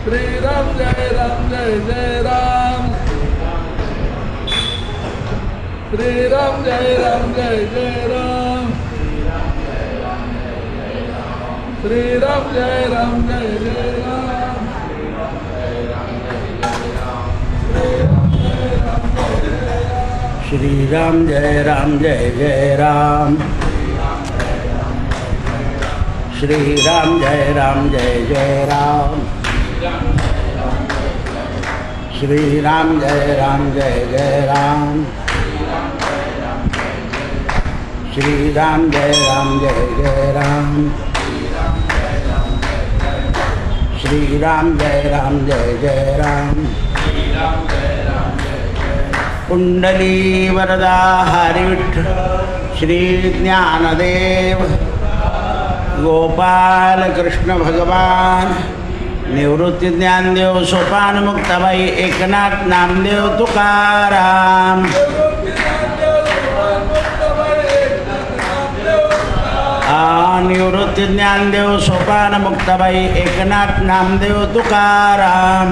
श्री राम जय जय राम, श्री राम जय जय राम, श्री राम जय जय राम, श्री राम जय जय राम, श्री राम जय जय राम, श्री राम जय जय राम, श्री राम जय जय राम, श्री राम जय जय राम। कुंडली वरदा हरि विठ्ठल श्री ज्ञानदेव गोपाल कृष्ण भगवान निवृत्ती ज्ञानदेव सोपान मुक्ताबाई एकनाथ नामदेव तुकाराम। निवृत्ती ज्ञानदेव सोपान मुक्ताबाई एकनाथ नामदेव तुकाराम।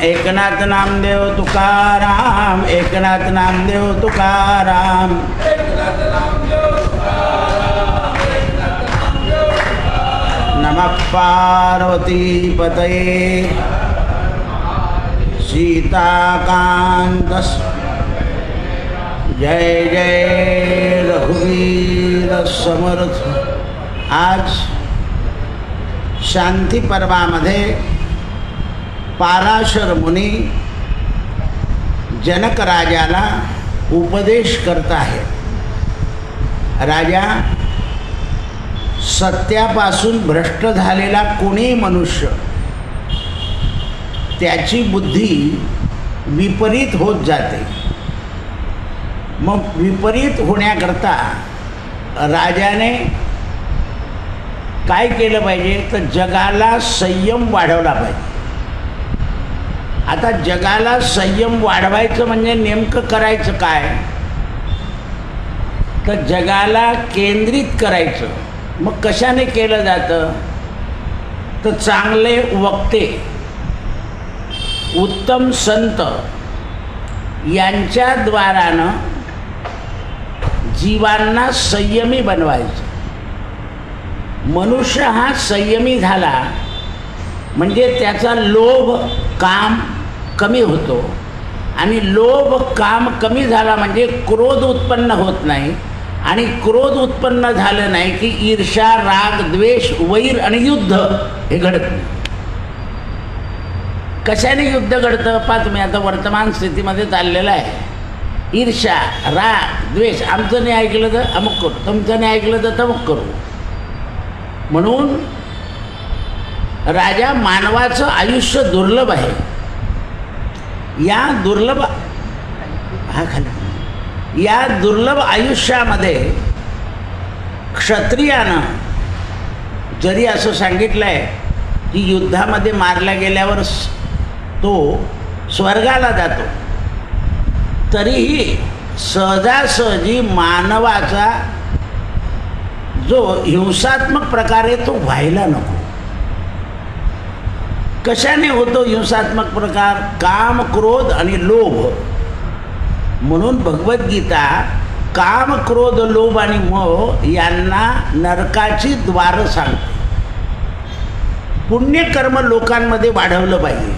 एकनाथ नामदेव तुकाराम, एकनाथ नामदेव तुकाराम। नमः पार्वती पतये सीताकांत जय जय रघुवीर समर्थ। आज शांती पर्वामध्ये पाराशर मुनी जनक राजाला उपदेश करत आहे। राजा, सत्यापासून भ्रष्ट झालेला कोणी मनुष्य त्याची बुद्धी विपरीत होत जाते। मग विपरीत होण्याकरता राजाने काय केलं पाहिजे तर जगाला संयम वाढवला पाहिजे। आता जगाला संयम वाढवायचं म्हणजे नेमकं करायचं काय तर जगाला केंद्रित करायचं। मग कशाने केलं जातं तर चांगले वक्ते, उत्तम संत यांच्या द्वारानं जीवांना संयमी बनवायचं। मनुष्य हा संयमी झाला म्हणजे त्याचा लोभ काम कमी होतो आणि लोभ काम कमी झाला म्हणजे क्रोध उत्पन्न होत नाही आणि क्रोध उत्पन्न झालं नाही की ईर्ष्या, राग, द्वेष, वैर आणि युद्ध हे घडत नाही। कशाने युद्ध घडतं पहा तुम्ही आता वर्तमान स्थितीमध्ये चाललेलं आहे। ईर्ष्या, राग, द्वेष, आमचं नाही ऐकलं तर अमुक करू, तुमचं नाही ऐकलं तर तमुक करू। म्हणून राजा, मानवाचं आयुष्य दुर्लभ आहे। या दुर्लभ आयुष्यामध्ये क्षत्रियानं जरी असं सांगितलं आहे की युद्धामध्ये मारला गेल्यावर तो स्वर्गाला जातो, तरीही सहजासहजी मानवाचा जो हिंसात्मक प्रकार आहे तो व्हायला नको। कशाने होतो हिंसात्मक प्रकार? काम, क्रोध आणि लोभ। म्हणून भगवद्गीता काम, क्रोध, लोभ आणि मोह यांना नरकाची द्वारं सांगते। पुण्यकर्म लोकांमध्ये वाढवलं पाहिजे।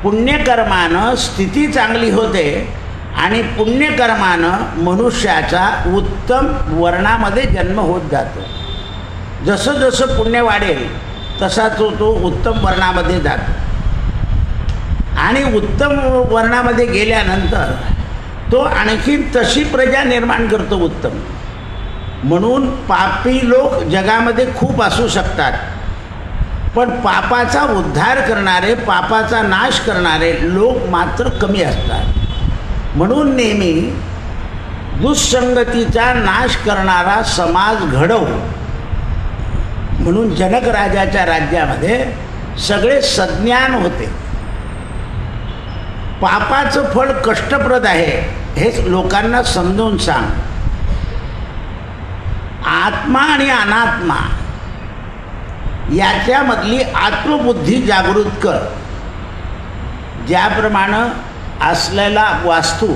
पुण्यकर्मानं स्थिती चांगली होते आणि पुण्यकर्मानं मनुष्याचा उत्तम वर्णामध्ये जन्म होत जातो। जसं जसं पुण्य वाढेल तसा तो उत्तम वर्णामध्ये जातो आणि उत्तम वर्णामध्ये गेल्यानंतर तो आणखी तशी प्रजा निर्माण करतो उत्तम। म्हणून पापी लोक जगामध्ये खूप असू शकतात, पण पापाचा उद्धार करणारे, पापाचा नाश करणारे लोक मात्र कमी असतात। म्हणून नेहमी दुःसंगतीचा नाश करणारा समाज घडव। म्हणून जनक राजाच्या राज्यामध्ये सगळे सज्ञान होते। पापाचं फळ कष्टप्रद आहे हे लोकांना समजून सांग। आत्मा आणि अनात्मा याच्यामधली आत्मबुद्धी जागृत कर. ज्याप्रमाणे असलेला वास्तू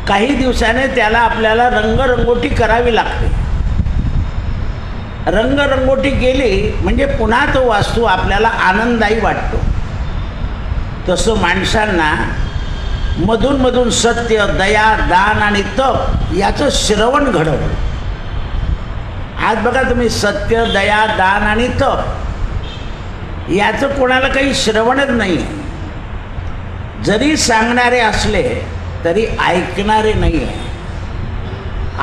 काही दिवसाने त्याला आपल्याला रंगरंगोटी करावी लागते. रंगरंगोटी केली म्हणजे पुन्हा तो वास्तू आपल्याला आनंददायी वाटतो. तसं माणसांना मधून मधून सत्य, दया, दान आणि तप याचं श्रवण घडवलं. आज बघा तुम्ही, सत्य, दया, दान आणि तप याचं कोणाला काही श्रवणच नाही. जरी सांगणारे असले तरी ऐकणारे नाही आहे.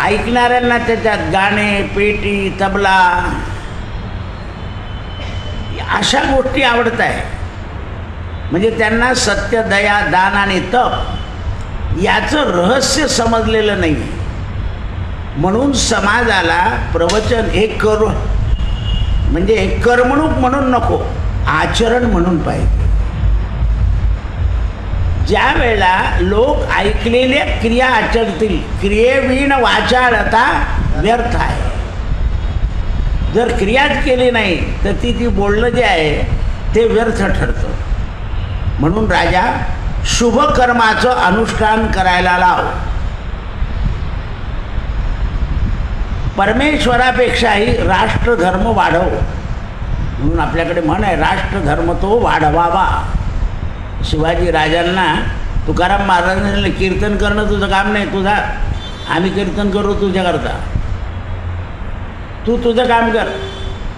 ऐकणाऱ्यांना त्याच्यात गाणे, पेटी, तबला अशा गोष्टी आवडत आहे. म्हणजे त्यांना सत्य, दया, दान आणि तप याचं रहस्य समजलेलं नाही. म्हणून समाजाला प्रवचन हे म्हणजे करमणूक म्हणून नको, आचरण म्हणून पाहिजे. ज्या वेळेला लोक ऐकलेल्या क्रिया आचरतील, क्रियेविण वाचाळता व्यर्थ आहे. जर क्रियाच केली नाही तर ती बोलणं जे आहे ते व्यर्थ ठरतं. म्हणून राजा शुभ कर्माचं अनुष्ठान करायला लाव. परमेश्वरापेक्षाही राष्ट्रधर्म वाढव. म्हणून आपल्याकडे म्हण आहे, राष्ट्रधर्म तो वाढवावा. शिवाजी राजांना तुकाराम महाराजांनी कीर्तन करणं तुझं काम नाही, तुझा आम्ही कीर्तन करू तुझ्याकरता, तू तुझं काम कर,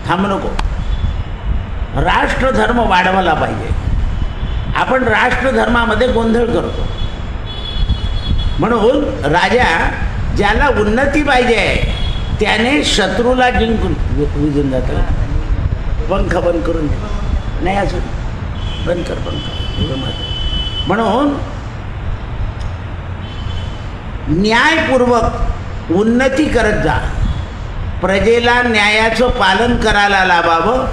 थांब नको. राष्ट्रधर्म वाढवायला पाहिजे. आपण राष्ट्रधर्मामध्ये गोंधळ करतो. म्हणून राजा ज्याला उन्नती पाहिजे त्याने शत्रूला जिंकून विजून जातं. पंख बंद करून नाही, असं बंद कर, पंख. म्हणून न्यायपूर्वक उन्नती करत जा. प्रजेला न्यायाचं पालन करायला लावावं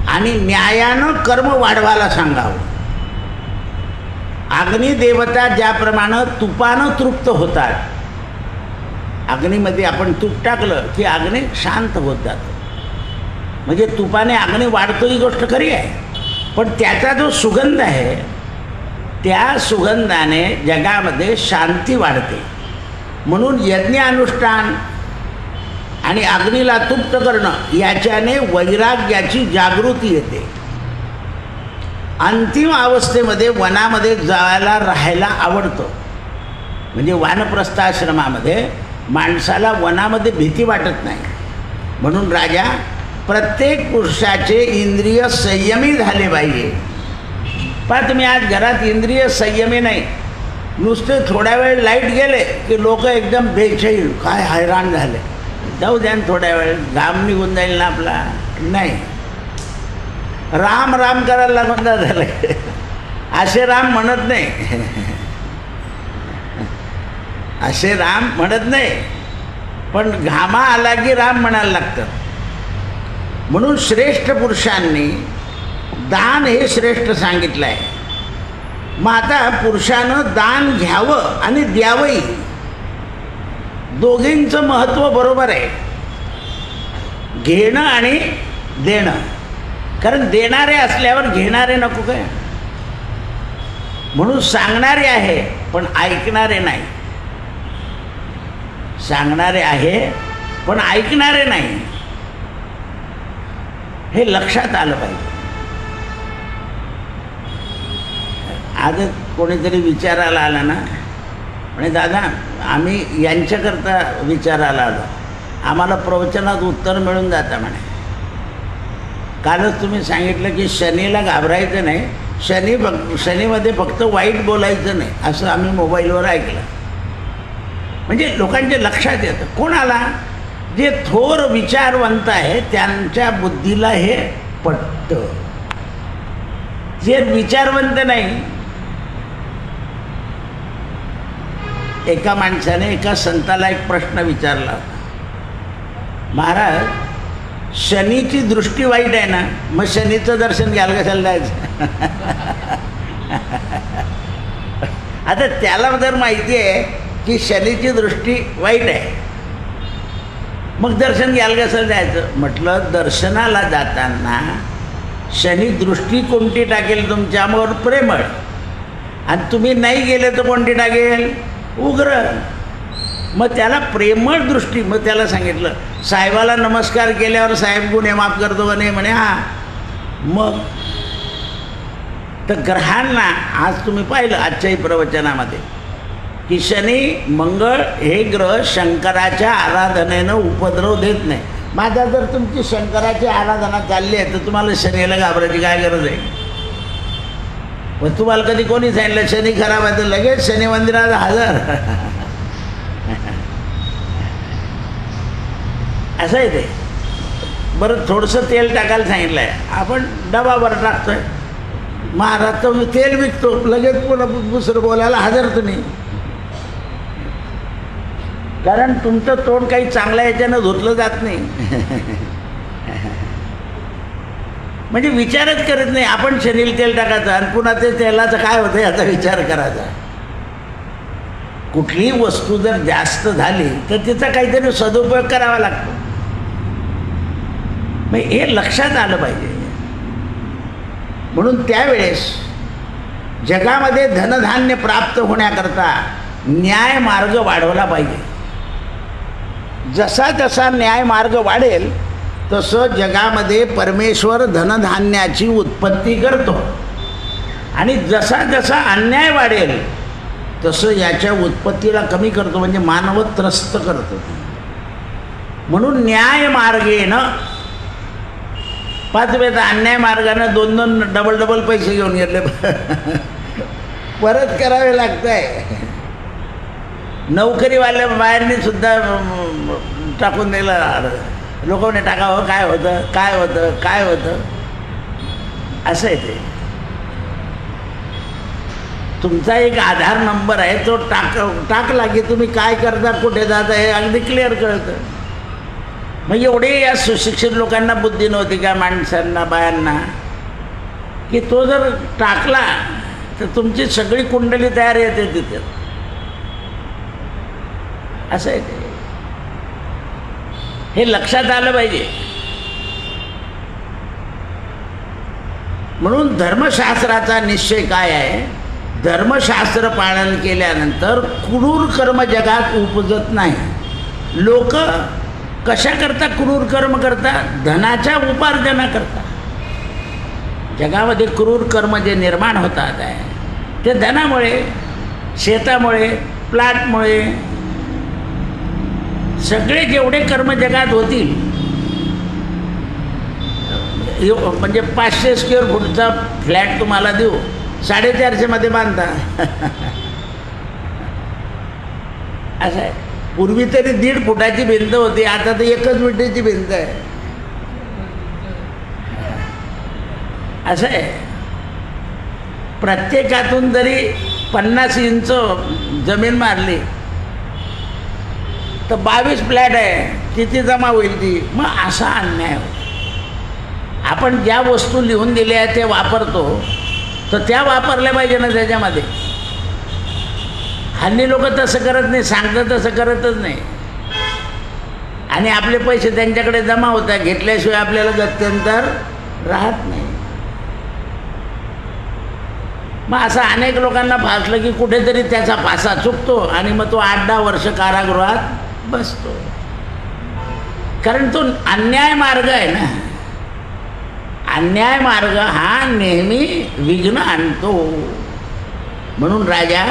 आणि न्यायानं कर्म वाढवायला सांगावं. अग्निदेवता ज्याप्रमाणे तुपानं तृप्त होतात, अग्नीमध्ये आपण तूप टाकलं की अग्नी शांत होत जातं. म्हणजे तुपाने अग्नी वाढतो ही गोष्ट खरी आहे, पण त्याचा जो सुगंध आहे त्या सुगंधाने जगामध्ये शांती वाढते. म्हणून यज्ञ अनुष्ठान आणि अग्नीला तृप्त करणं याच्याने वैराग्याची जागृती येते. अंतिम अवस्थेमध्ये वनामध्ये जायला राहायला आवडतं. म्हणजे वानप्रस्थाश्रमामध्ये माणसाला वनामध्ये भीती वाटत नाही. म्हणून राजा प्रत्येक पुरुषाचे इंद्रिय संयमी झाले पाहिजे. पण तुम्ही आज घरात इंद्रिय संयमी नाही, नुसते थोड्या वेळ लाईट गेले की लोक एकदम बेचैन, काय हैराण झाले. जाऊ द्या थोड्या वेळ, घाम निघून जाईल ना आपला. नाही, राम राम करायला लागून झालं. असे राम म्हणत नाही, असे राम म्हणत नाही, पण घामा आला की राम म्हणायला लागतं. म्हणून श्रेष्ठ पुरुषांनी दान हे श्रेष्ठ सांगितलं आहे. मग आता पुरुषानं दान घ्यावं आणि द्यावंही, दोघींचं महत्त्व बरोबर आहे. घेणं आणि देणं. कारण देणारे असल्यावर घेणारे नको काय. म्हणून सांगणारे आहे पण ऐकणारे नाही. सांगणारे आहे पण ऐकणारे नाही, हे लक्षात आलं पाहिजे. आज कोणीतरी विचारायला आला ना, म्हणे दादा आम्ही यांच्याकरता विचारायला आलो, आम्हाला प्रवचनात उत्तर मिळून जातं म्हणे. कालच तुम्ही सांगितलं की शनीला घाबरायचं नाही, शनीमध्ये फक्त वाईट बोलायचं नाही, असं आम्ही मोबाईलवर ऐकलं. म्हणजे लोकांच्या लक्षात येतं. कोणाला जे थोर विचारवंत आहे त्यांच्या बुद्धीला हे पटतं. जे विचारवंत नाही. एका माणसाने एका संताला एक प्रश्न विचारला होता, महाराज शनीची दृष्टी वाईट आहे ना, मग शनीचं दर्शन घ्यायला कशाला जायचं. आता त्याला जर माहिती आहे की शनीची दृष्टी वाईट आहे मग दर्शन घ्यायला कसं जायचं म्हटलं, दर्शनाला जाताना शनी दृष्टी कोणती टाकेल तुमच्यावर? प्रेमळ. आणि तुम्ही नाही गेले तर कोणती टाकेल? उग्र. मग त्याला प्रेमळ दृष्टी. मग त्याला सांगितलं, साहेबाला नमस्कार केल्यावर साहेब गुन्हे माफ करतो का नाही? म्हणे हां. मग तर ग्रहांना आज तुम्ही पाहिलं आजच्याही प्रवचनामध्ये की शनी मंगळ हे ग्रह शंकराच्या आराधनेनं उपद्रव देत नाही. माझा जर तुमची शंकराची आराधना चालली आहे तर तुम्हाला शनीला घाबरायची काय गरज आहे? मग तुम्हाला कधी कोणी सांगितलं शनी खराब आहे तर लगेच शनी मंदिरात हजर? असं आहे ते. बरं थोडंसं तेल टाकायला सांगितलं आहे, आपण डबाभर टाकतो आहे. महाराज तर तेल विकतो, लगेच पुन्हा दुसरं बोलायला हजर तुम्ही. कारण तुमचं तोंड काही चांगल्या याच्यानं धुतलं जात नाही. म्हणजे विचारच करत नाही. आपण शनील तेल टाकायचं आणि पुन्हा ते तेलाचं काय होतं याचा विचार करायचा. कुठलीही वस्तू जर जास्त झाली तर तिचा काहीतरी सदुपयोग करावा लागतो. मग हे लक्षात आलं पाहिजे. म्हणून त्यावेळेस जगामध्ये धनधान्य प्राप्त होण्याकरता न्याय मार्ग वाढवला पाहिजे. जसा जसा न्याय मार्ग वाढेल तसं जगामध्ये परमेश्वर धनधान्याची उत्पत्ती करतो. आणि जसा जसा अन्याय वाढेल तसं याच्या उत्पत्तीला कमी करतो, म्हणजे मानव त्रस्त करतो. म्हणून न्याय मार्गेनं 5 वेळा अन्याय मार्गानं 2 डबल पैसे घेऊन घेतले, परत करावे लागत आहे. नोकरीवाल्या बाहेरने सुद्धा टाकून दिलं. लोकांनी टाकावं, काय होतं काय होतं काय होतं असं आहे ते. तुमचा एक आधार नंबर आहे, तो टाकला की तुम्ही काय करता, कुठे जाता हे अगदी क्लिअर कळतं. मग एवढे या सुशिक्षित लोकांना बुद्धी नव्हती का, माणसांना बायांना, की तो जर टाकला तर तुमची सगळी कुंडली तयार येते तिथे. असं आहे ते. हे लक्षात आलं पाहिजे. म्हणून धर्मशास्त्राचा निश्चय काय आहे? धर्मशास्त्र पालन केल्यानंतर क्रूर कर्म जगात उपजत नाही. लोक कशा करता क्रूर कर्म करतात? धनाच्या उपार्जनाकरता. जगामध्ये क्रूर कर्म जे निर्माण होतात आहे ते धनामुळे, शेतामुळे, प्लॅटमुळे, सगळे जेवढे कर्म जगात होतील, म्हणजे 500 स्क्वेअर फूटचा फ्लॅट तुम्हाला देऊ, 450 बांधता. असं आहे. पूर्वी तरी 1.5 फुटाची भिंत होती, आता तर 1 मीटरची भिंत आहे. असं आहे. प्रत्येकातून जरी 50 इंच जमीन मारली तर 22 फ्लॅट आहे, किती जमा होईल ती? मग असा अन्याय होतो. आपण ज्या वस्तू लिहून दिल्या आहेत ते वापरतो तर त्या वापरल्या पाहिजे ना त्याच्यामध्ये. हल्ली लोक तसं करत नाही, सांगतं तसं करतच नाही. आणि आपले पैसे त्यांच्याकडे जमा होतात, घेतल्याशिवाय आपल्याला गत्यंतर राहत नाही. मग असं अनेक लोकांना फासलं की कुठेतरी त्याचा फासा चुकतो आणि मग तो 8-10 वर्ष कारागृहात बसतो. कारण तो अन्याय मार्ग आहे ना. अन्याय मार्ग हा नेहमी विघ्न आणतो. म्हणून राजा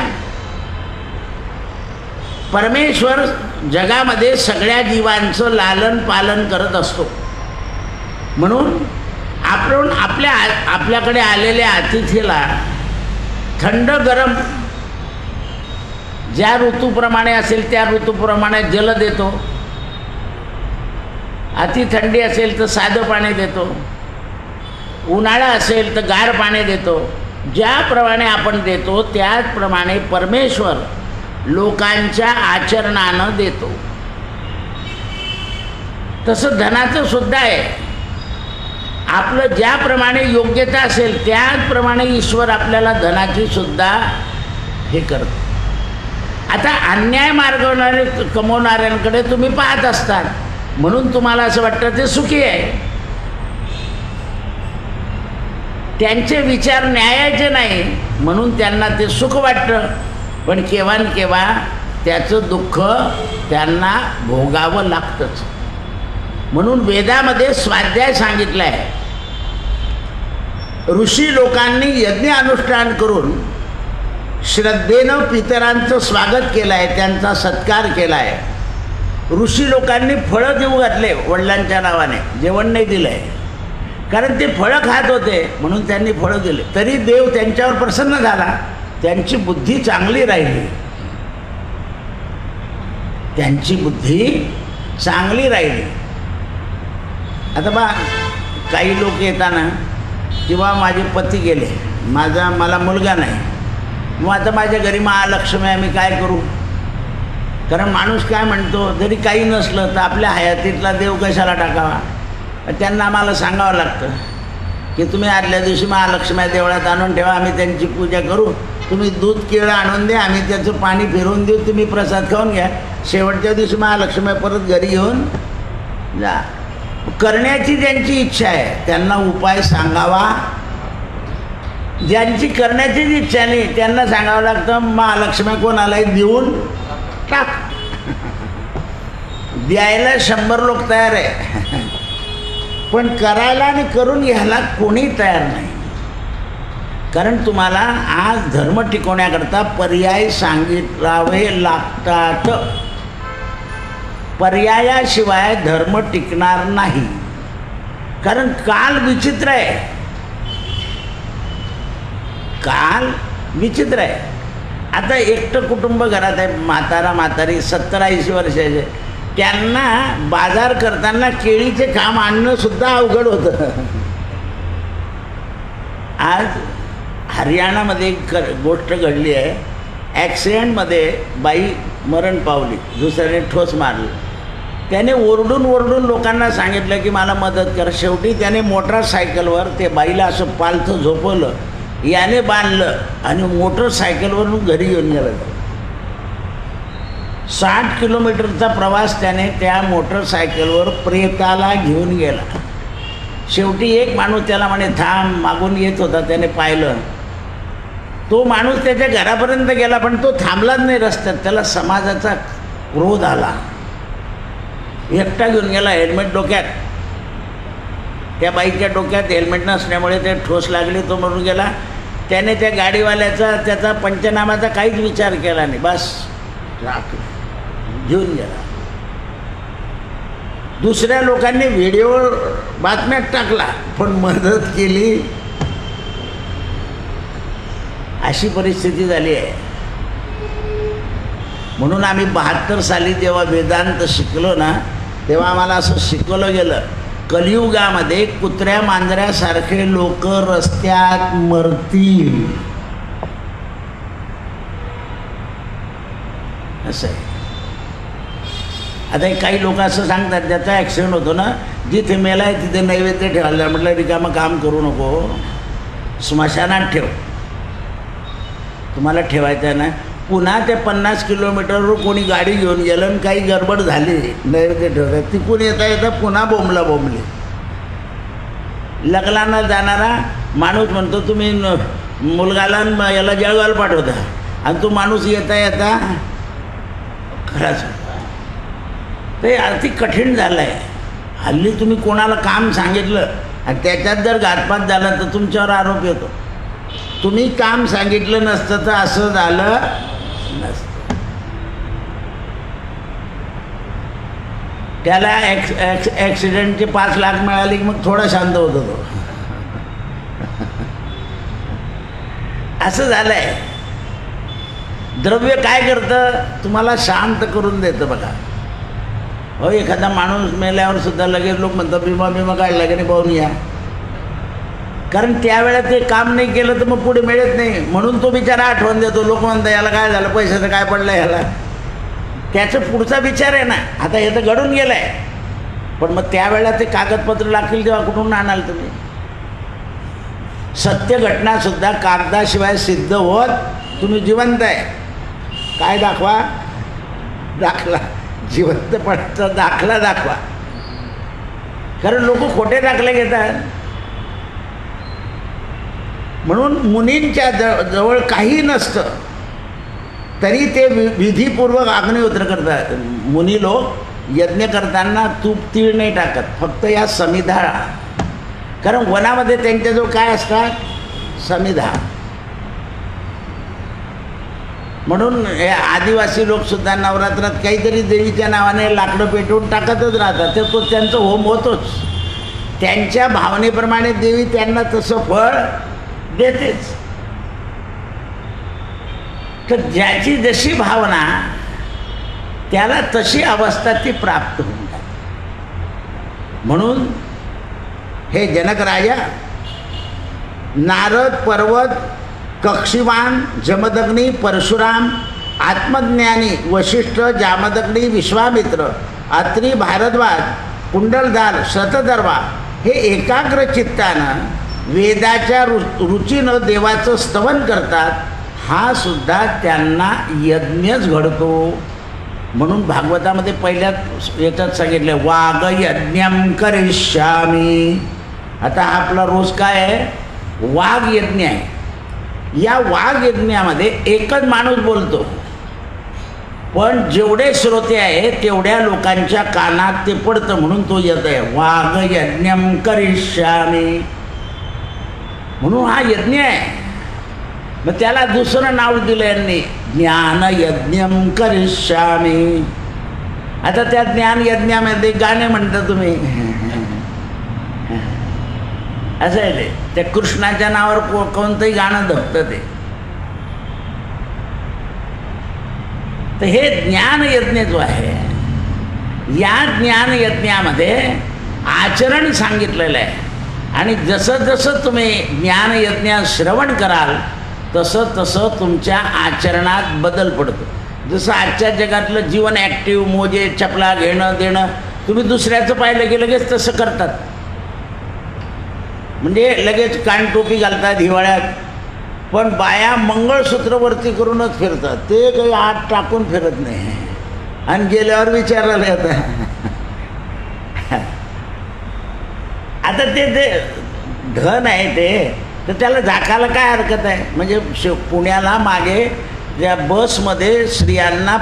परमेश्वर जगामध्ये सगळ्या जीवांचं लालन पालन करत असतो. म्हणून आपण आपल्याकडे आलेल्या अतिथीला थंड गरम ज्या ऋतूप्रमाणे असेल त्या ऋतूप्रमाणे जल देतो. अति थंडी असेल तर साधं पाणी देतो, उन्हाळा असेल तर गार पाणी देतो. ज्याप्रमाणे आपण देतो त्याचप्रमाणे परमेश्वर लोकांच्या आचरणानं देतो. तसं धनाचं सुद्धा आहे. आपलं ज्याप्रमाणे योग्यता असेल त्याचप्रमाणे ईश्वर आपल्याला धनाची सुद्धा हे करतो. आता अन्याय मार्गाने कमवणाऱ्यांकडे तुम्ही पाहत असतात म्हणून तुम्हाला असं वाटतं ते सुखी आहे. त्यांचे विचार न्यायाचे नाही म्हणून त्यांना ते सुख वाटतं, पण केव्हा न केव्हा त्याचं दुःख त्यांना भोगावं लागतंच. म्हणून वेदामध्ये स्वाध्याय सांगितलं आहे. ऋषी लोकांनी यज्ञ अनुष्ठान करून श्रद्धेनं पितरांचं स्वागत केलं आहे, त्यांचा सत्कार केला आहे. ऋषी लोकांनी फळं देऊ घातले वडिलांच्या नावाने, जेवण नाही दिलं आहे, कारण ते फळं खात होते म्हणून त्यांनी फळं दिले. तरी देव त्यांच्यावर प्रसन्न झाला, त्यांची बुद्धी चांगली राहिली, त्यांची बुद्धी चांगली राहिली. आता बा काही लोक येताना किंवा माझे पती गेले, मला मुलगा नाही, मग आता माझ्या घरी महालक्ष्मी आहे, मी काय करू? कारण माणूस काय म्हणतो, जरी काही नसलं तर आपल्या हयातीतला देव कशाला टाकावा. त्यांना आम्हाला सांगावं लागतं की तुम्ही आदल्या दिवशी महालक्ष्मी देवळात आणून ठेवा, आम्ही त्यांची पूजा करू, तुम्ही दूध केळं आणून द्या, आम्ही त्याचं पाणी फिरवून देऊ, तुम्ही प्रसाद खाऊन घ्या, शेवटच्या दिवशी महालक्ष्मी परत घरी घेऊन जा. करण्याची ज्यांची इच्छा आहे त्यांना उपाय सांगावा, ज्यांची करण्याचीच इच्छा नाही त्यांना सांगावं लागतं महालक्ष्मी कोणालाही देऊन टाक. द्यायला 100 लोक तयार आहे, पण करायला आणि करून घ्यायला कोणी तयार नाही. कारण तुम्हाला आज धर्म टिकवण्याकरता पर्याय सांगितलावे लागतात. पर्यायाशिवाय धर्म टिकणार नाही. कारण काल विचित्र आहे, काल विचित्र आहे. आता एकटं कुटुंब घरात आहे, म्हातारी 70-80 वर्षाचे, त्यांना बाजार करताना केळीचे काम आणणं सुद्धा अवघड होतं. आज हरियाणामध्ये एक गोष्ट घडली आहे. ॲक्सिडेंटमध्ये बाई मरण पावली, दुसऱ्याने ठोस मारलं. त्याने ओरडून लोकांना सांगितलं की मला मदत कर. शेवटी त्याने मोटरसायकलवर ते बाईला असं पालथं झोपवलं, याने बांधलं आणि मोटरसायकलवरून घरी घेऊन गेलं. 60 किलोमीटरचा प्रवास त्याने त्या मोटरसायकलवर प्रेताला घेऊन गेला. शेवटी एक माणूस त्याला म्हणे थांब, मागून येत होता, त्याने पाहिलं. तो माणूस त्याच्या घरापर्यंत गेला पण तो थांबलाच नाही रस्त्यात. त्याला समाजाचा क्रोध आला, एकटा घेऊन गेला, हेल्मेट डोक्यात. त्या बाईच्या डोक्यात हेल्मेट नसल्यामुळे ते ठोस लागली, तो मरून गेला. त्याने त्या गाडीवाल्याचा त्याचा पंचनामाचा काहीच विचार केला नाही, बस घेऊन गेला. दुसऱ्या लोकांनी व्हिडिओ बातम्यात टाकला पण मदत केली, अशी परिस्थिती झाली आहे. म्हणून आम्ही 72 साली जेव्हा वेदांत शिकलो ना, तेव्हा आम्हाला असं शिकवलं गेलं, कलियुगामध्ये कुत्र्या मांजऱ्यासारखे लोक रस्त्यात मरतील. असं आहे. आता काही लोक असं सांगतात, ज्याचा ॲक्सिडेंट होतो ना, जिथे मेला आहे तिथे नैवेद्य ठेवायला. म्हटलं रिकामं काम करू नको, स्मशानात ठेव. तुम्हाला ठेवायचं आहे ना, पुन्हा ते 50 किलोमीटरवर कोणी गाडी घेऊन गेलं आणि काही गडबड झाली, नैवेद्य ठेवतात, तिकून येता पुन्हा बोंबली. लग्नाला जाणारा माणूस म्हणतो तुम्ही मुलगाला याला जळगावला पाठवता, आणि तो माणूस येता खराच. ते अति कठीण झालं आहे. हल्ली तुम्ही कोणाला काम सांगितलं आणि त्याच्यात जर घातपात झाला तर तुमच्यावर आरोप येतो. तुम्ही काम सांगितलं नसतं तर असं झालं नसतं. त्याला ॲक्सिडेंटचे 5 लाख मिळाले की मग थोडा शांत होतो तो. असं झालं आहे. द्रव्य काय करतं, तुम्हाला शांत करून देतं. बघा हो, एखादा माणूस मेल्यावर सुद्धा लगेच लोक म्हणतात विमा काढला की नाही पाहून या. कारण त्यावेळेला ते काम नाही केलं तर मग पुढे मिळत नाही, म्हणून तो बिचारा आठवण देतो. लोक म्हणतात याला काय झालं, पैशाचं काय पडलं याला, त्याचा पुढचा विचार आहे ना. आता हे तर घडून गेलं आहे, पण मग त्यावेळेला ते कागदपत्र लागतील तेव्हा कुठून आणाल तुम्ही. सत्य घटनासुद्धा कागदाशिवाय सिद्ध होत. तुम्ही जिवंत आहे, काय दाखवा, दाखला, जिवंतपणाचा दाखला दाखवा. कारण लोक खोटे दाखले घेतात. म्हणून मुनींच्या जवळ काही नसतं तरी ते विधीपूर्वक अग्निहोत्र करतात. मुनी लोक यज्ञ करताना तूप तीळ नाही टाकत, फक्त या समिधा. कारण वनामध्ये त्यांच्याजवळ काय असतात? समिधा. म्हणून हे आदिवासी लोकसुद्धा नवरात्रात काहीतरी देवीच्या नावाने लाकडं पेटवून टाकतच राहतात. तर तो त्यांचं होम होतोच. त्यांच्या भावनेप्रमाणे देवी त्यांना तसं फळ देतेच. तर ज्याची जशी भावना त्याला तशी अवस्था ती प्राप्त होऊन जाते. म्हणून हे जनक राजा, नारद, पर्वत, कक्षीवान, जमदग्नी, परशुराम, आत्मज्ञानी वशिष्ठ, जामदग्नी, विश्वामित्र, अत्री, भारद्वाज, कुंडलदार, शतधर्मा हे एकाग्र चित्तानं वेदाच्या रुचीनं देवाचं स्तवन करतात. हा सुद्धा त्यांना यज्ञच घडतो. म्हणून भागवतामध्ये पहिल्या याच्यात सांगितलं वाग यज्ञम करिष्यामी. आता आपला रोज काय आहे? वाघ यज्ञ आहे. या वाघ यज्ञामध्ये एकच माणूस बोलतो, पण जेवढे श्रोते आहे तेवढ्या लोकांच्या कानात ते पडतं. म्हणून तो येत आहे वाघ यज्ञम करिष्यामी. म्हणून हा यज्ञ आहे. मग त्याला दुसरं नाव दिलं यांनी, ज्ञान यज्ञम करिष्यामी. आता त्या ज्ञान यज्ञामध्ये गाणे म्हणता तुम्ही, असं आहे ते. त्या कृष्णाच्या नावावर कोणतंही गाणं धपतं ते. तर हे ज्ञान यज्ञ जो आहे, या ज्ञान यज्ञामध्ये आचरण सांगितलेलं आहे. आणि जसं जसं तुम्ही ज्ञान यज्ञ श्रवण कराल तसं तसं तुमच्या आचरणात बदल पडतो. जसं आजच्या जगातलं जीवन ॲक्टिव्ह, मोजे चपला घेणं देणं, तुम्ही दुसऱ्याचं पाहिलं की लगेच तसं करतात. म्हणजे लगेच कानटोपी घालतात हिवाळ्यात, पण बाया मंगळसूत्रवरती करूनच फिरतात. ते काही आत टाकून फिरत नाही. आणि गेल्यावर विचारायला येतं आता ते धन आहे ते, तर त्याला झाकायला काय हरकत आहे? म्हणजे पुण्याला मागे ज्या बसमध्ये स्त्रियांना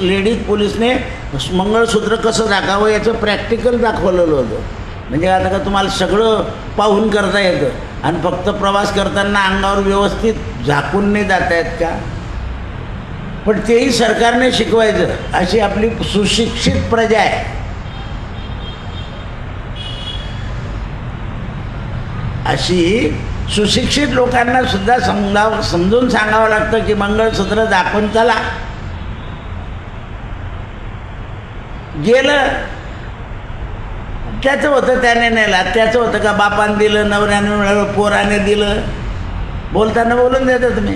लेडीज पोलीसने मंगळसूत्र कसं दाखावं याचं प्रॅक्टिकल दाखवलेलं होतं. म्हणजे आता का तुम्हाला सगळं पाहून करता येतं आणि फक्त प्रवास करताना अंगावर व्यवस्थित झाकून नाही जाता येत का? पण तेही सरकारने शिकवायचं. अशी आपली सुशिक्षित प्रजा आहे. अशी सुशिक्षित लोकांना सुद्धा समजून सांगावं लागतं की मंगळसूत्र दाखवून चला. गेलं त्याचं होतं त्याने नेला, त्याचं होतं का बापाने दिलं, नवऱ्याने मिळालं, पोराने दिलं, बोलताना बोलून देता तुम्ही.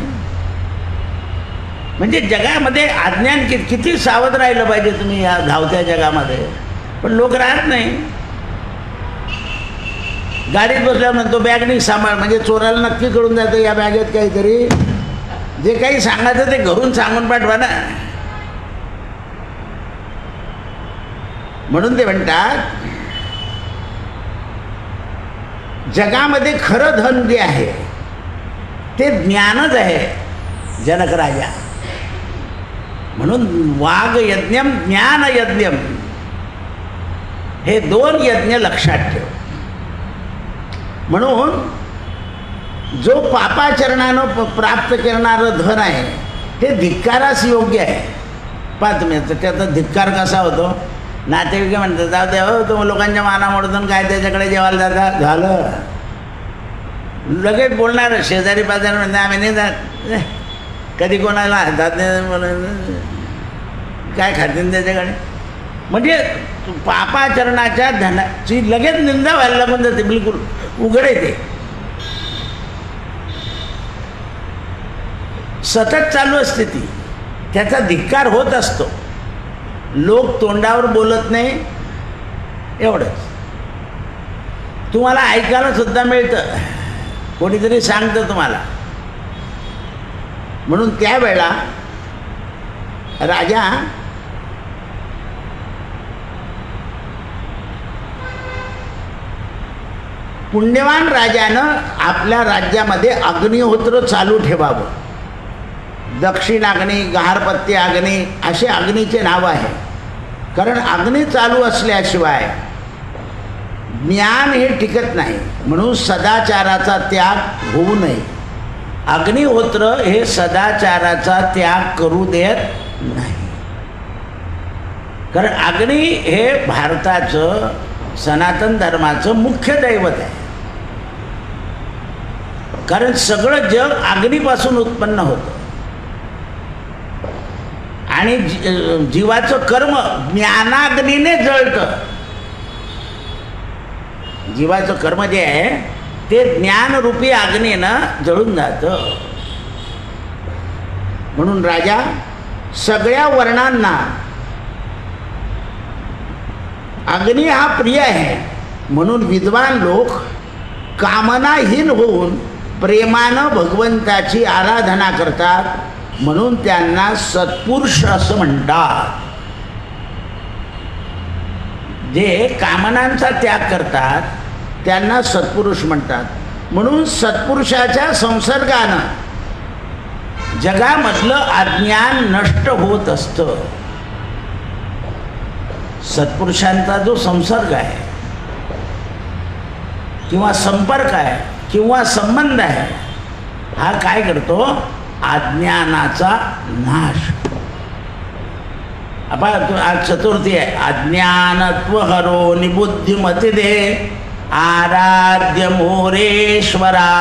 म्हणजे जगामध्ये अज्ञान किती सावध राहिलं पाहिजे तुम्ही या धावत्या जगामध्ये. पण लोक राहत नाही. गाडीत बसल्यावर म्हणतो बॅग नाही सांभाळ, म्हणजे चोराला नक्की कळून जातं या बॅगेत काहीतरी. जे काही सांगायचं ते घरून सांगून पाठवा ना. म्हणून ते म्हणतात जगामध्ये खरं धन जे आहे ते ज्ञानच आहे जनक राजा. म्हणून वाघ यज्ञम ज्ञान यज्ञम हे दोन यज्ञ लक्षात ठेव. म्हणून जो पापाचरणानं प्राप्त करणारं धन आहे ते धिक्कारास योग्य आहे. पाहा तुम्ही त्याचा धिक्कार कसा होतो. नातेवाईक म्हणतात जाऊ द्या हो, तुम्ही लोकांच्या मानामोडून काय त्याच्याकडे जेवायला जाता, झालं लगेच बोलणार. शेजारी पाजारी म्हणते आम्ही नाही जात, कधी कोणाला हातात नाही, काय खातील त्याच्याकडे. म्हणजे पापाचरणाच्या धनाची लगेच निंदा व्हायला लागून जाते. बिलकुल उघड येते. सतत चालू असते ती. त्याचा धिक्कार होत असतो. लोक तोंडावर बोलत नाही एवढंच. तुम्हाला ऐकायला सुद्धा मिळतं, कोणीतरी सांगतं तुम्हाला. म्हणून त्यावेळेला राजा पुण्यवान राजानं आपल्या राज्यामध्ये अग्निहोत्र चालू ठेवावं. दक्षिणाग्नी, गारपत्य अग्नी असे अग्नीचे नाव आहे. कारण अग्नी चालू असल्याशिवाय ज्ञान हे टिकत नाही. म्हणून सदाचाराचा त्याग होऊ नये. अग्निहोत्र हे सदाचाराचा त्याग करू देत नाही. कारण अग्नी हे भारताचं सनातन धर्माचं मुख्य दैवत आहे. कारण सगळं जग अग्नीपासून उत्पन्न होतं आणि जीवाचं कर्म ज्ञानाग्नीने जळतं. जीवाचं कर्म जे आहे ते ज्ञानरूपी अग्नीनं जळून जातं. म्हणून राजा सगळ्या वर्णांना अग्नी हा प्रिय आहे. म्हणून विद्वान लोक कामनाहीन होऊन प्रेमानं भगवंताची आराधना करतात. म्हणून त्यांना सत्पुरुष असं म्हणतात. जे कामनांचा त्याग करतात त्यांना सत्पुरुष म्हणतात. म्हणून सत्पुरुषाच्या संसर्गानं जगामधलं अज्ञान नष्ट होत असतं. सत्पुरुषांचा जो संसर्ग आहे किंवा संपर्क आहे किंवा संबंध आहे हा काय करतो? अज्ञानाचा नाश. आपण आज चतुर्थी आहे. अज्ञानत्व हरो निबुद्धिमती दे आराध्य मोरेश्वरा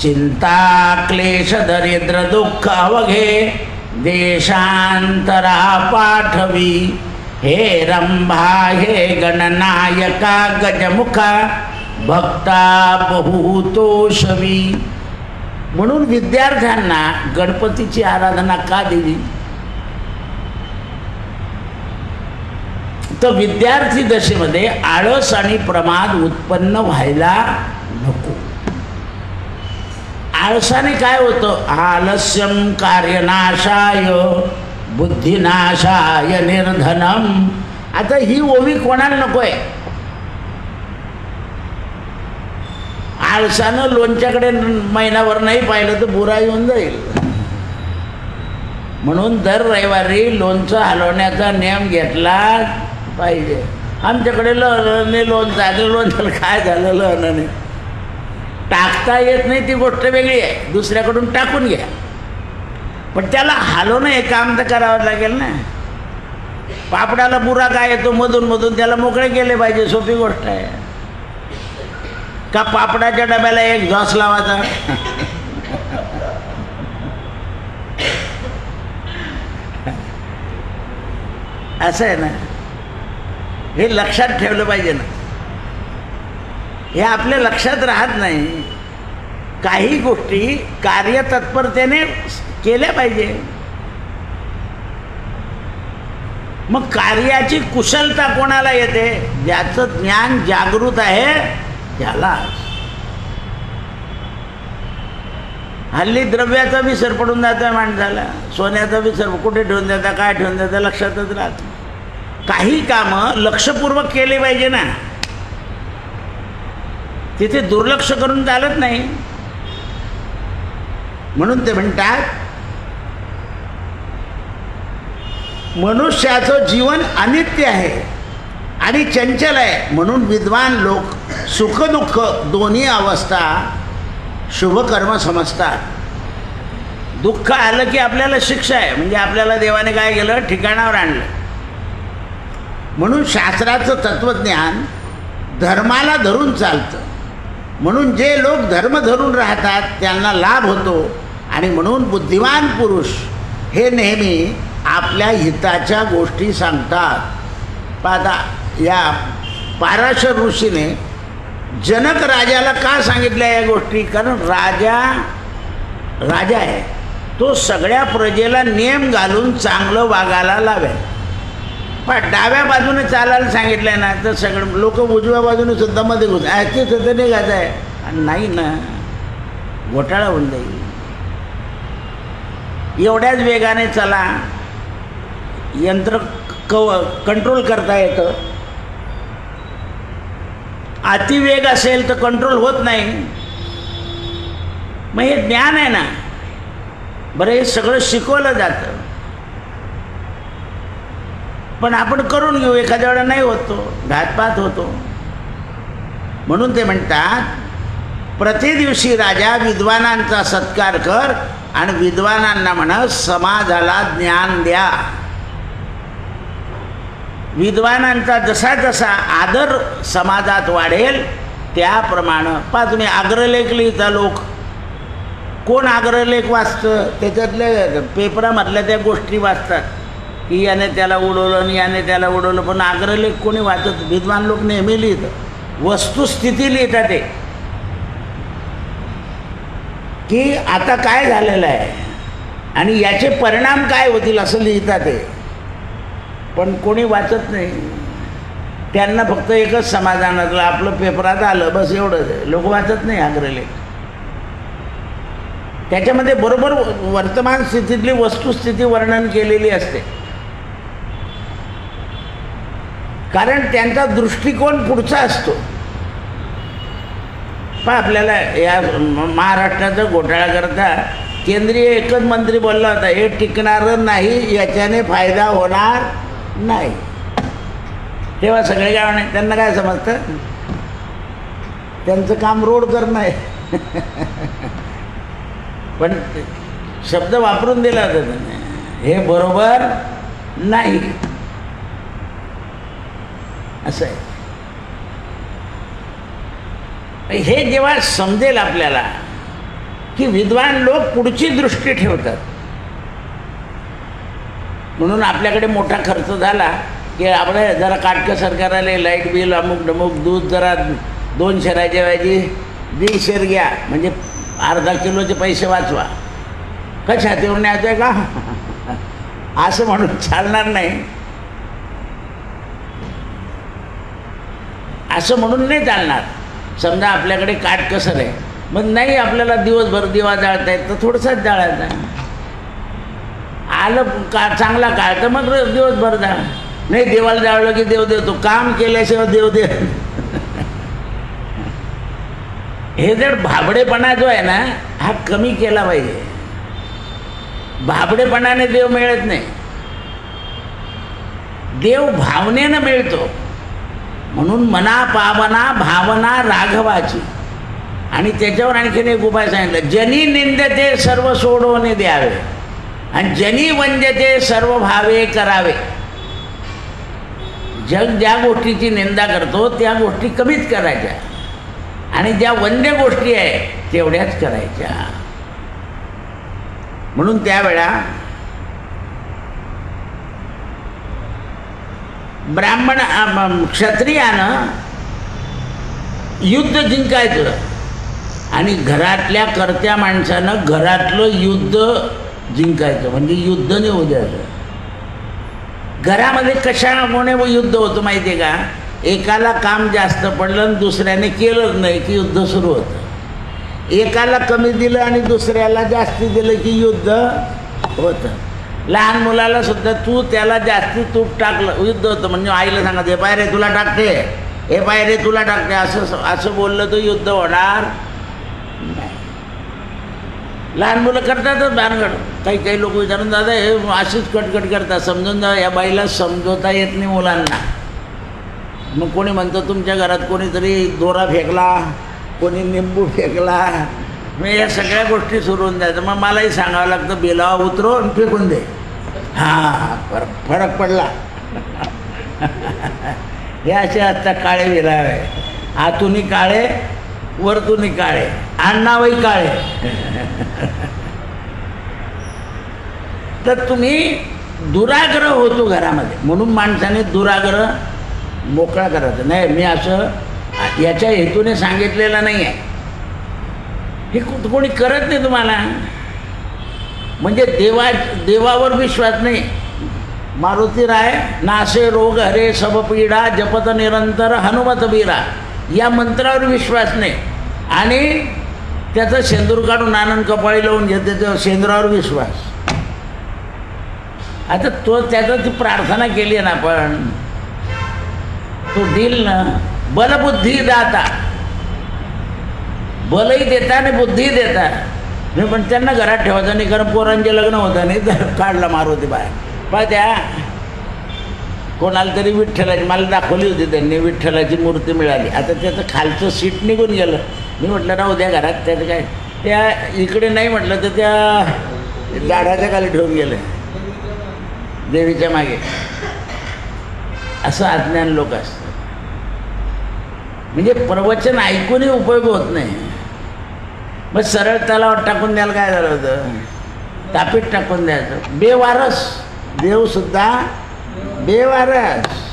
चिंता क्लेश दरिद्र दुःख अवघे देशांतरा पाठवी हे रंभा हे गणनायका गजमुखा भक्ता बहुतोषवी. म्हणून विद्यार्थ्यांना गणपतीची आराधना का दिली? तर विद्यार्थी दशेमध्ये आळस आणि प्रमाद उत्पन्न व्हायला नको. आळसाने काय होतं? आलस्यम कार्यनाशाय बुद्धिनाशाय निर्धनम. आता ही ओवी कोणाला नको आहे? आळसानं लोणच्याकडे महिनाभर नाही पाहिलं तर बुरा येऊन जाईल. म्हणून दर रविवारी लोणचं हलवण्याचा नियम घेतला पाहिजे. आमच्याकडे लहराने लोणचं आहे. लोणचं काय झालं? लहराने टाकता येत नाही ती गोष्ट वेगळी आहे. दुसऱ्याकडून टाकून घ्या. पण त्याला हलवणं हे काम तर करावं लागेल ना. पापडाला बुरा काय येतो मधून मधून, त्याला मोकळे केले पाहिजे. सोपी गोष्ट आहे का? पापडाच्या डब्याला एक झॉस लावायचा. असं आहे ना. हे लक्षात ठेवलं पाहिजे ना. हे आपल्या लक्षात राहत नाही. काही गोष्टी कार्यतत्परतेने केल्या पाहिजे. मग कार्याची कुशलता कोणाला येते? ज्याचं ज्ञान जागृत आहे त्याला. हल्ली द्रव्याचा विसर पडून जातो माणसाला. सोन्याचा विसर कुठे ठेवून देता, काय ठेवून देता लक्षातच राहत. काही कामं लक्षपूर्वक केली पाहिजे ना. तिथे दुर्लक्ष करून चालत नाही. म्हणून ते म्हणतात मनुष्याचं जीवन अनित्य आहे आणि चंचल आहे. म्हणून विद्वान लोक सुखदुःख दोन्ही अवस्था शुभकर्म समजतात. दुःख आलं की आपल्याला शिक्षा आहे. म्हणजे आपल्याला देवाने काय केलं? ठिकाणावर आणलं. म्हणून शास्त्राचं तत्त्वज्ञान धर्माला धरून चालतं. म्हणून जे लोक धर्म धरून राहतात त्यांना लाभ होतो. आणि म्हणून बुद्धिमान पुरुष हे नेहमी आपल्या हिताच्या गोष्टी सांगतात. पाहता या पाराशर ऋषीने जनक राजाला का सांगितल्या या गोष्टी? कारण राजा आहे. तो सगळ्या प्रजेला नियम घालून चांगलं वागायला लावेल. पण डाव्या बाजूने चालायला सांगितलं ना तर सगळं लोक उजव्या बाजूने सुद्धा मध्ये घुस ॲक्चुअली सध्या निघायचं आहे. आणि नाही ना, घोटाळा होऊन जाईल. एवढ्याच वेगाने चला, यंत्र कंट्रोल करता येतं. अतिवेग असेल तर कंट्रोल होत नाही. मग हे ज्ञान आहे ना. बरं, हे सगळं शिकवलं जातं, पण आपण करून घेऊ. एखाद्या वेळा नाही होतो, घातपात होतो. म्हणून ते म्हणतात, प्रति दिवशी राजा विद्वानांचा सत्कार कर आणि विद्वानांना म्हणा समाजाला ज्ञान द्या. विद्वानांचा जसा जसा आदर समाजात वाढेल त्याप्रमाणे. पहा तुम्ही, अग्रलेख लिहिता लोक. कोण अग्रलेख वाचतं? त्याच्यातल्या पेपरामधल्या त्या गोष्टी वाचतात की याने त्याला उडवलं आणि याने त्याला उडवलं. पण अग्रलेख कोणी वाचत? विद्वान लोक नेहमी लिहितं, वस्तुस्थिती लिहितात ते, की आता काय झालेलं आहे आणि याचे परिणाम काय होतील असं लिहितात ते. पण कोणी वाचत नाही. त्यांना फक्त एकच समाधान असलं, आपलं पेपरात आलं बस, एवढंच. लोक वाचत नाही अग्रलेख. त्याच्यामध्ये बरोबर वर्तमान स्थितीतली वस्तुस्थिती वर्णन केलेली असते, कारण त्यांचा दृष्टिकोन पुढचा असतो. पण आपल्याला या महाराष्ट्राचा घोटाळा करता केंद्रीय एकच मंत्री बोलला होता, हे टिकणारं नाही, याच्याने फायदा होणार नाही. तेव्हा सगळे काय म्हणे, त्यांना काय समजतं? त्यांचं काम रोड करणं आहे. पण शब्द वापरून दिला होता त्याने, हे बरोबर नाही असं आहे. हे जेव्हा समजेल आपल्याला की विद्वान लोक पुढची दृष्टी ठेवतात, म्हणून आपल्याकडे मोठा खर्च झाला की आपण जरा काटकसर करायला, लाईट बिल अमुक डमुक, दूध जरा 2 शेराच्या ऐवजी 1.5 शेर घ्या, म्हणजे अर्धा किलोचे पैसे वाचवा. का छातीवर न्यायचं आहे का असं म्हणून चालणार नाही. असं म्हणून नाही चालणार. समजा आपल्याकडे काटकसर आहे, मग नाही आपल्याला दिवसभर दिवा जाळता येत तर थोडंसंच जाळायचा. आलं का चांगला काळ तर मग दिवसभर जाळ. नाही, देवाला जाळलं की देव देतो, काम केल्याशिवाय देव दे. हे जर भाबडेपणा जो आहे ना, हा कमी केला पाहिजे. भाबडेपणाने देव मिळत नाही, देव भावनेनं मिळतो. म्हणून मना पावना भावना राघवाची. आणि त्याच्यावर आणखीन एक उपाय सांगितलं, जनी निंदते सर्व सोडवणे द्यावे आणि जनी वंद्यते सर्व भावे करावे. जग ज्या गोष्टीची निंदा करतो त्या गोष्टी कमीच करायच्या आणि ज्या वंद्य गोष्टी आहेत तेवढ्याच करायच्या. म्हणून त्यावेळा ब्राह्मण क्षत्रियानं युद्ध जिंकायचं आणि घरातल्या कर्त्या माणसानं घरातलं युद्ध जिंकायचं, म्हणजे युद्ध नाही होऊ द्यायचं. घरामध्ये कशामुळे युद्ध होतं माहिती आहे का? एकाला काम जास्त पडलं आणि दुसऱ्याने केलंच नाही की युद्ध सुरू होतं. एकाला कमी दिलं आणि दुसऱ्याला जास्ती दिलं की युद्ध होतं. लहान मुलाला सुद्धा तू त्याला जास्ती तूप टाकलं युद्ध होतं. म्हणजे आईला सांगत, हे पाय रे तुला टाकते, हे पाय रे तुला टाकते, असं बोललं तर युद्ध होणार नाही. लहान मुलं करतातच भानगड. काही लोक विचारून, दादा हे अशीच कटकट करतात, समजून जा. या बाईला समजवता येत नाही मुलांना. मग कोणी म्हणतं तुमच्या घरात कोणीतरी दोरा फेकला, कोणी निंबू फेकला, मग या सगळ्या गोष्टी सुरू होऊन जायचं. मग मलाही सांगावं लागतं, बेलावा उतरवून फेकून दे. हां, फरक पडला. हे असे असतात काळे विरावे. आतूनही काळे, वरतूनही काळे, आडनावही काळे. तर तुम्ही दुराग्रह होतो घरामध्ये. म्हणून माणसाने दुराग्रह मोकळा करायचा. नाही, मी असं याच्या हेतूने सांगितलेलं नाही आहे. हे कोणी करत नाही तुम्हाला. म्हणजे देवावर विश्वास नाही. मारुती राय, नासे रोग हरे सब पीडा, जपत निरंतर हनुमत बीरा, या मंत्रावर विश्वास नाही. आणि त्याचं शेंदूर काढून आनंद कपाळी लावून घेते, त्या शेंदुरावर विश्वास. आता तो त्याचं ती प्रार्थना केली ना आपण, तो देईल ना. बलबुद्धी दाता, बलही देता आणि बुद्धी देता. मी पण त्यांना घरात ठेवायचं नाही, कारण पोरांचे लग्न होतं नाही तर काढला मारुती बाहेर. पाय त्या कोणाला तरी विठ्ठलाची मला दाखवली होती त्यांनी, विठ्ठलाची मूर्ती मिळाली. आता त्याचं खालचं सीट निघून गेलं. मी म्हटलं राहू द्या घरात, त्याचं काय, त्या इकडे नाही म्हटलं तर त्या झाडाच्या खाली ठेवून गेलं देवीच्या मागे. असं अज्ञान लोक असतं. म्हणजे प्रवचन ऐकूनही उपयोग होत नाही. मग सरळ तलावात टाकून द्यायला काय झालं होतं, तापीत टाकून द्यायचं. बेवारस देवसुद्धा बेवारस.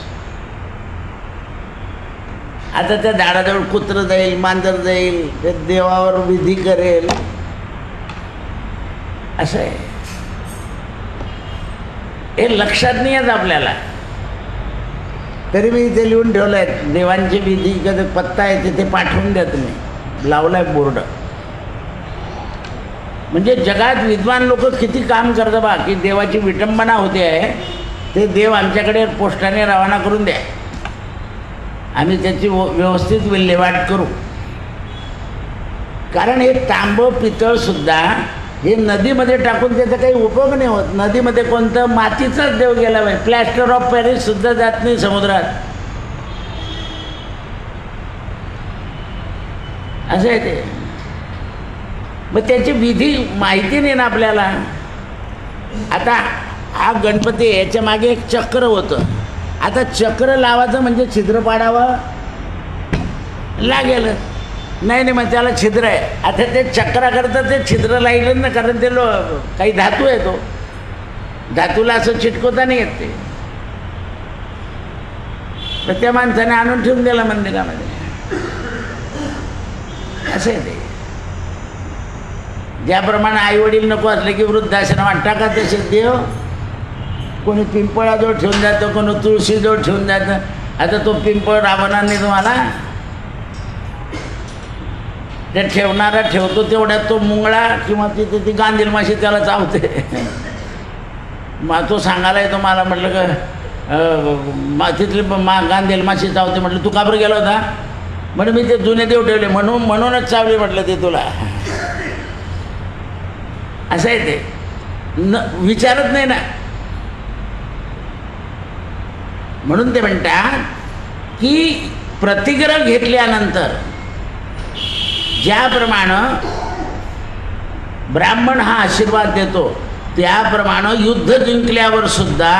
आता त्या झाडाजवळ कुत्रं जाईल, मांजर जाईल, ते देवावर विधी करेल, असं आहे. हे लक्षात नाही येत आपल्याला. तरी मी इथे लिहून ठेवलं आहे, देवांची विधी कधी पत्ता आहे तिथे पाठवून द्या तुम्ही, लावला आहे बोर्ड. म्हणजे जगात विद्वान लोक किती काम करतात बा, की देवाची विटंबना होते आहे, ते देव आमच्याकडे पोस्टाने रवाना करून द्या, आम्ही त्याची व्यवस्थित विल्हेवाट करू. कारण हे तांबं पितळसुद्धा हे नदीमध्ये टाकून त्याचा काही उपयोग नाही होत. नदीमध्ये कोणतं मातीचाच देव गेला पाहिजे. प्लॅस्टर ऑफ पॅरिससुद्धा जात नाही समुद्रात, असं आहे ते. मग त्याची विधी माहिती नाही ना आपल्याला. आता हा गणपती, याच्या मागे एक चक्र होतं. आता चक्र लावायचं म्हणजे छिद्र पाडावं लागेल. नाही मग त्याला छिद्र आहे. आता ते चक्राकरता ते छिद्र लागलं ना, कारण ते काही धातू आहे, तो धातूला असं चिटकवता नाही येत. ते तर त्या माणसाने आणून ठेवून दिला मंदिरामध्ये, असं आहे ते. ज्याप्रमाणे आईवडील नको असले की वृद्धाश्रमात टाका, तसे देव कोणी पिंपळाजवळ ठेवून जातं, कोणी तुळशीजवळ ठेवून जातं. आता तो पिंपळ राबवणार नाही तुम्हाला, ते ठेवणारा ठेवतो तेवढ्यात तो मुंगळा किंवा तिथे ती गांधील माशी त्याला चावते. मग तो सांगायला येतो मला, म्हटलं का तिथली गांधील माशी चावते. म्हटलं तू का बरं गेला होता? म्हणजे मी ते जुने देव ठेवले म्हणूनच चावले म्हटलं ते तुला. असं आहे ते, विचारत नाही ना. म्हणून ते म्हणतात की प्रतिग्रह घेतल्यानंतर ज्याप्रमाणे ब्राह्मण हा आशीर्वाद देतो, त्याप्रमाणे युद्ध जिंकल्यावर सुद्धा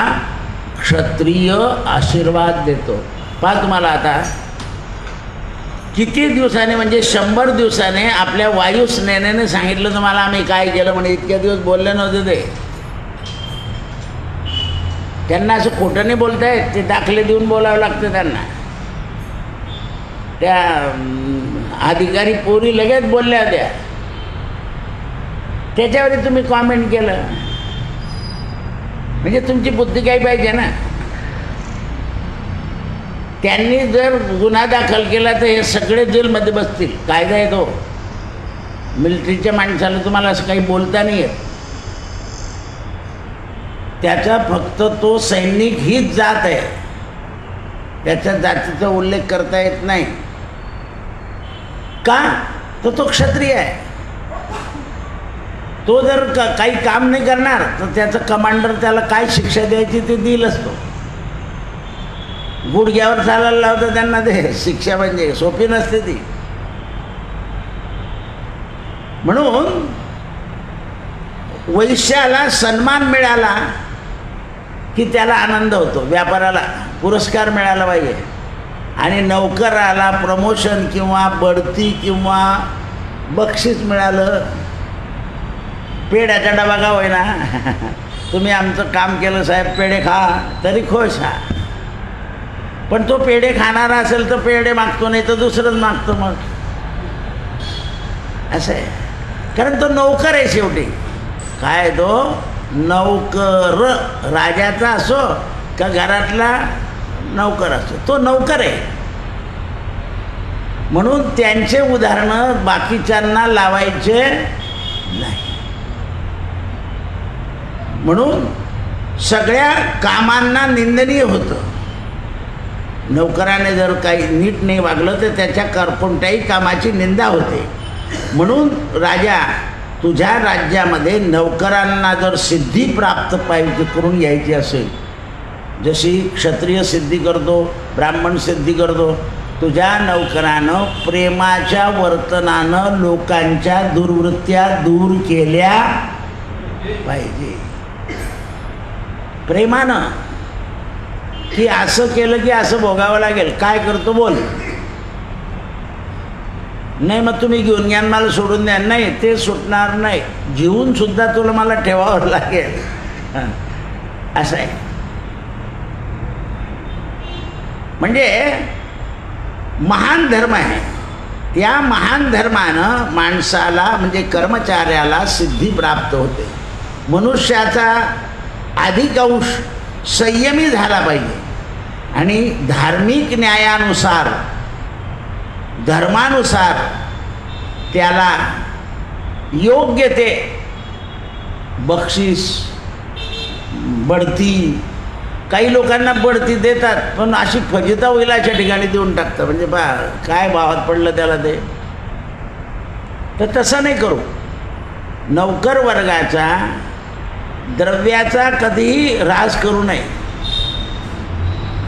क्षत्रिय आशीर्वाद देतो. पहा तुम्हाला आता किती दिवसाने, म्हणजे 100 दिवसाने आपल्या वायुसेनेने सांगितलं तुम्हाला आम्ही काय केलं. म्हणजे इतक्या दिवस बोलले नव्हते ते. त्यांना असं खोटं नाही बोलतायत, ते दाखले देऊन बोलावं लागतं त्यांना. त्या अधिकारी पोरी लगेच बोलल्या होत्या, त्याच्यावर तुम्ही कॉमेंट केलं. म्हणजे तुमची बुद्धी काही पाहिजे ना. त्यांनी जर गुन्हा दाखल केला तर हे सगळे जेलमध्ये बसतील. कायदा आहे तो. मिलिटरीच्या माणसाला तुम्हाला असं काही बोलता नाही येत. त्याचा फक्त तो सैनिक हीच जात आहे, त्याच्या जातीचा उल्लेख करता येत नाही. का? तर तो क्षत्रिय आहे. तो जर काही काम नाही करणार तर त्याचा कमांडर त्याला काय शिक्षा द्यायची ते देईलच. तो गुडघ्यावर चालायला लावतं त्यांना. ते शिक्षा म्हणजे सोपी नसते ती. म्हणून वैश्याला सन्मान मिळाला की त्याला आनंद होतो, व्यापाराला पुरस्कार मिळाला पाहिजे. आणि नौकराला प्रमोशन किंवा बढती किंवा बक्षीस मिळालं, पेढ्याचा डबा का होईना, तुम्ही आमचं काम केलं साहेब, पेढे खा, तरी खुश हा. पण तो पेढे खाणारा असेल तर पेढे मागतो, नाही तर दुसरंच मागतो. मग असं आहे, कारण तो नौकर आहे शेवटी. काय तो नौकर, राजाचा असो का घरातला नौकर असो, तो नौकर आहे. म्हणून त्यांचे उदाहरणं बाकीच्यांना लावायचे नाही. म्हणून सगळ्या कामांना निंदनीय होतं. नौकराने जर काही नीट नाही वागलं तर त्याच्या कोणत्याही कामाची निंदा होते. म्हणून राजा, तुझ्या राज्यामध्ये नौकरांना जर सिद्धी प्राप्त पाहिजे करून यायची असेल, जशी क्षत्रिय सिद्धी करतो, ब्राह्मण सिद्धी करतो, तुझ्या नौकरानं प्रेमाच्या वर्तनानं लोकांच्या दुर्वृत्त्या दूर केल्या पाहिजे. प्रेमानं, की असं केलं की असं भोगावं लागेल, काय करतो बोल, नाही मग तुम्ही घेऊन घ्या मला सोडून द्या, नाही ते सुटणार नाही, जीवन सुद्धा तुला मला ठेवावं लागेल, असं आहे. म्हणजे महान धर्म आहे. त्या महान धर्मानं माणसाला म्हणजे कर्मचाऱ्याला सिद्धी प्राप्त होते. मनुष्याचा अधिक अंश संयमी झाला पाहिजे आणि धार्मिक न्यायानुसार, धर्मानुसार त्याला योग्य ते बक्षीस, बढती, काही लोकांना बढती देतात पण अशी फजिता होईल अशा ठिकाणी देऊन टाकतात. म्हणजे बा काय भावात पडलं त्याला ते, तर तसं नाही करू. नौकर वर्गाचा द्रव्याचा कधीही ऱ्हास करू नये.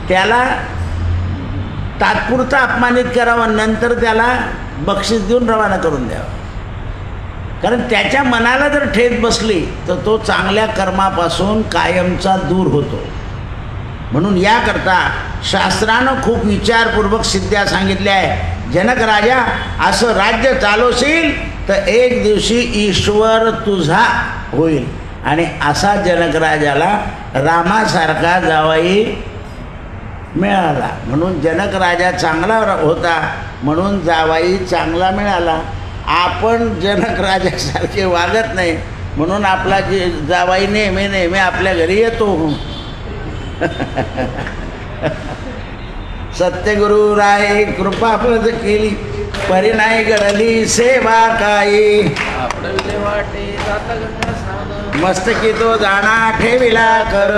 त्याला तात्पुरता अपमानित करावं, नंतर त्याला बक्षीस देऊन रवाना करून द्यावं. कारण त्याच्या मनाला जर ठेच बसली तर तो चांगल्या कर्मापासून कायमचा दूर होतो. म्हणून याकरता शास्त्रानं खूप विचारपूर्वक सिद्ध्या सांगितल्या आहे. जनक राजा, असं राज्य चालवशील तर एक दिवशी ईश्वर तुझा होईल. आणि असा जनक राजाला रामासारखा जावाई मिळाला. म्हणून जनक राजा चांगला होता म्हणून जावाई चांगला मिळाला. आपण जनक राजासारखे वागत नाही म्हणून आपला जे जावाई नेहमी नेहमी आपल्या घरी येतो. सत्यगुरु राय कृपा प्रद केली, परिणाय घडली सेवा काही. मस्तकी तो जाणा ठेविला कर.